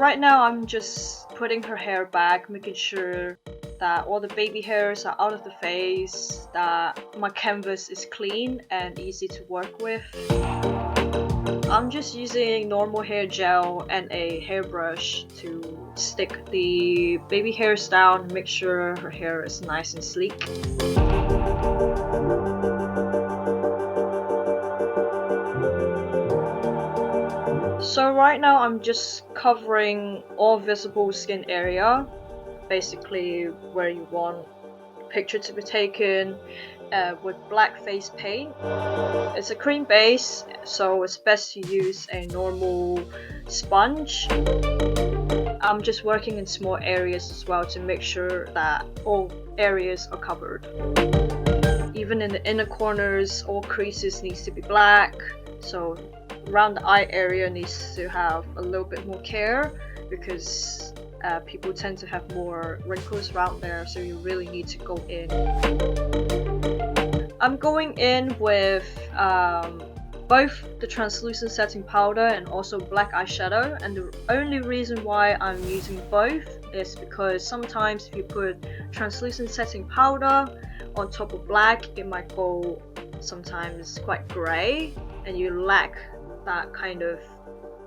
right now I'm just putting her hair back, making sure that all the baby hairs are out of the face, that my canvas is clean and easy to work with. I'm just using normal hair gel and a hairbrush to stick the baby hairs down, make sure her hair is nice and sleek. So right now I'm just covering all visible skin area, basically where you want the picture to be taken, with black face paint. It's a cream base, so it's best to use a normal sponge. I'm just working in small areas as well to make sure that all areas are covered. Even in the inner corners, all creases needs to be black, so around the eye area needs to have a little bit more care because people tend to have more wrinkles around there, so you really need to go in. I'm going in with both the translucent setting powder and also black eyeshadow, and the only reason why I'm using both is because sometimes if you put translucent setting powder on top of black, it might go sometimes quite grey and you lack that kind of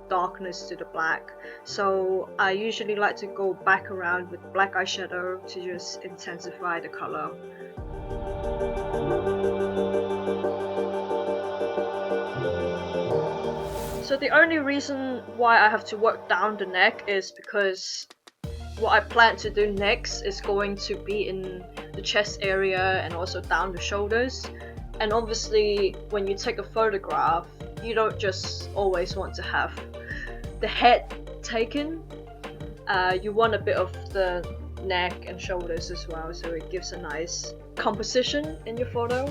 darkness to the black. So I usually like to go back around with black eyeshadow to just intensify the color. So the only reason why I have to work down the neck is because what I plan to do next is going to be in the chest area and also down the shoulders. And obviously when you take a photograph, you don't just always want to have the head taken. You want a bit of the neck and shoulders as well, so it gives a nice composition in your photo.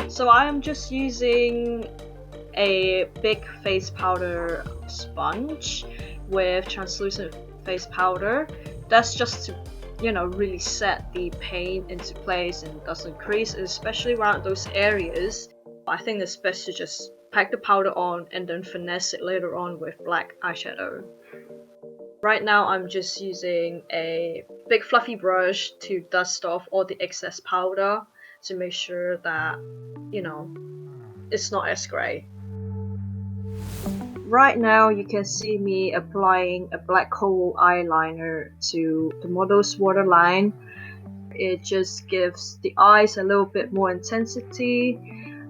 So I am just using a big face powder sponge with translucent face powder. That's just to, really set the paint into place and doesn't crease, especially around those areas. I think it's best to just pack the powder on and then finesse it later on with black eyeshadow. Right now I'm just using a big fluffy brush to dust off all the excess powder to make sure that, it's not as grey. Right now you can see me applying a black hole eyeliner to the model's waterline. It just gives the eyes a little bit more intensity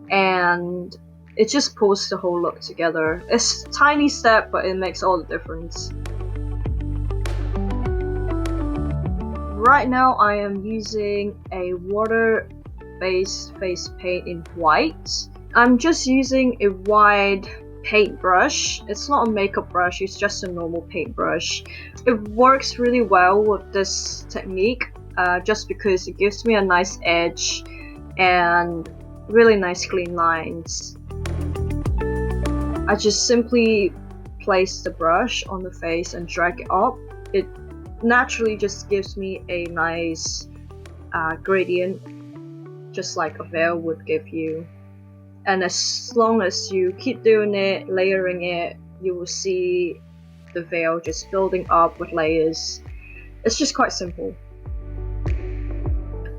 and it just pulls the whole look together. It's a tiny step, but it makes all the difference. Right now I am using a water-based face paint in white. I'm just using a wide paintbrush. It's not a makeup brush, it's just a normal paintbrush. It works really well with this technique just because it gives me a nice edge and really nice clean lines. I just simply place the brush on the face and drag it up. It naturally just gives me a nice gradient, just like a veil would give you. And as long as you keep doing it, layering it, you will see the veil just building up with layers. It's just quite simple.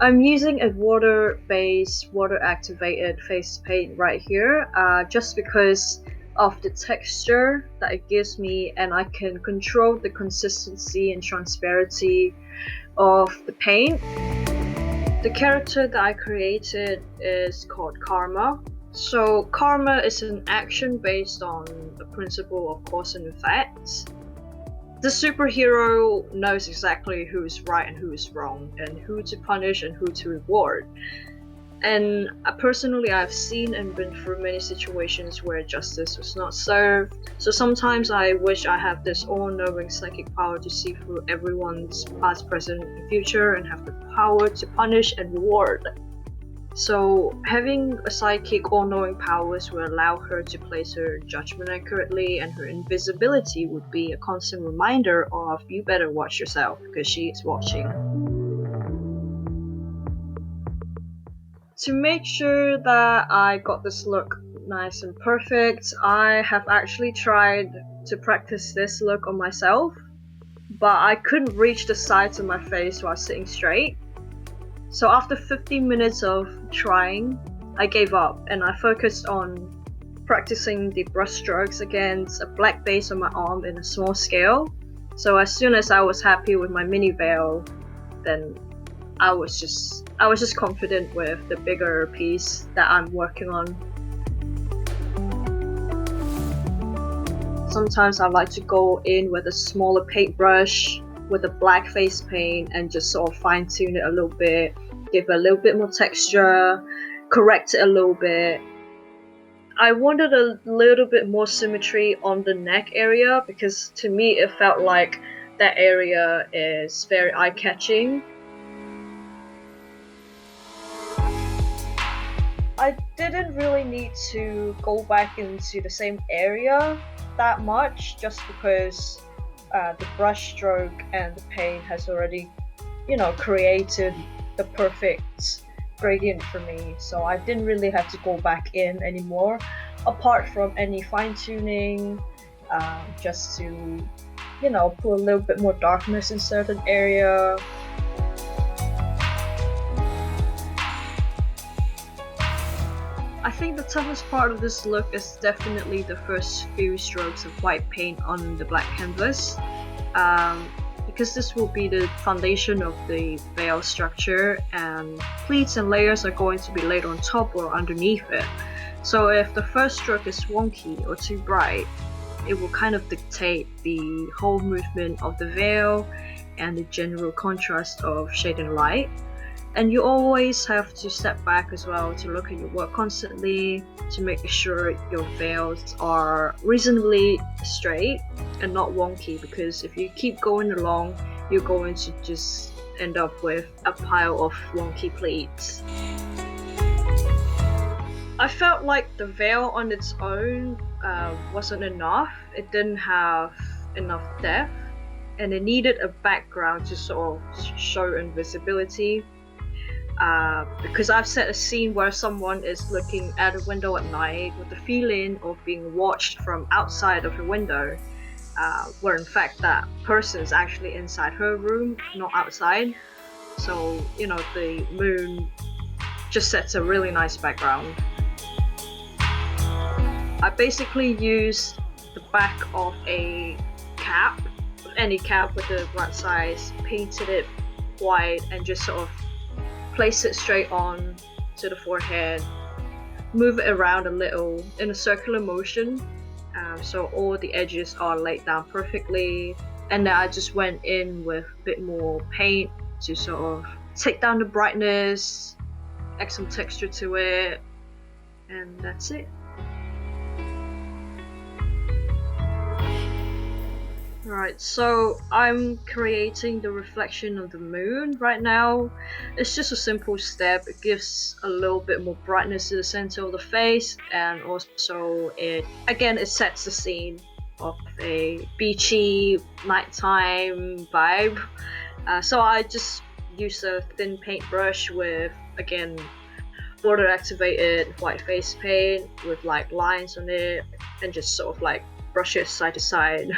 I'm using a water-based, water-activated face paint right here, just because of the texture that it gives me, and I can control the consistency and transparency of the paint. The character that I created is called Karma. So karma is an action based on the principle of cause and effect. The superhero knows exactly who is right and who is wrong, and who to punish and who to reward. And personally, I've seen and been through many situations where justice was not served. So sometimes I wish I have this all-knowing psychic power to see through everyone's past, present, and future, and have the power to punish and reward. So having a psychic all-knowing powers will allow her to place her judgment accurately, and her invisibility would be a constant reminder of you better watch yourself because she is watching. To make sure that I got this look nice and perfect. I have actually tried to practice this look on myself, but I couldn't reach the sides of my face while sitting straight. So after 15 minutes of trying, I gave up and I focused on practicing the brush strokes against a black base on my arm in a small scale. So as soon as I was happy with my mini veil, then I was just confident with the bigger piece that I'm working on. Sometimes I like to go in with a smaller paintbrush with a black face paint and just sort of fine tune it a little bit, give it a little bit more texture, correct it a little bit. I wanted a little bit more symmetry on the neck area because to me it felt like that area is very eye-catching. I didn't really need to go back into the same area that much just because the brush stroke and the paint has already, created the perfect gradient for me, so I didn't really have to go back in anymore apart from any fine-tuning, just to put a little bit more darkness in certain area. I think the toughest part of this look is definitely the first few strokes of white paint on the black canvas, because this will be the foundation of the veil structure and pleats and layers are going to be laid on top or underneath it. So if the first stroke is wonky or too bright, it will kind of dictate the whole movement of the veil and the general contrast of shade and light. And you always have to step back as well to look at your work constantly to make sure your veils are reasonably straight and not wonky, because if you keep going along, you're going to just end up with a pile of wonky pleats. I felt like the veil on its own wasn't enough. It didn't have enough depth and it needed a background to sort of show invisibility. Because I've set a scene where someone is looking at a window at night with the feeling of being watched from outside of the window, where in fact that person is actually inside her room, not outside. So, the moon just sets a really nice background. I basically used the back of a cap, any cap with the right size, painted it white and just sort of place it straight on to the forehead, move it around a little in a circular motion, so all the edges are laid down perfectly, and then I just went in with a bit more paint to sort of take down the brightness, add some texture to it, and that's it. Right, so I'm creating the reflection of the moon right now. It's just a simple step. It gives a little bit more brightness to the center of the face, and also it sets the scene of a beachy nighttime vibe. So I just use a thin paintbrush with, again, water activated white face paint with like lines on it, and just sort of like brush it side to side.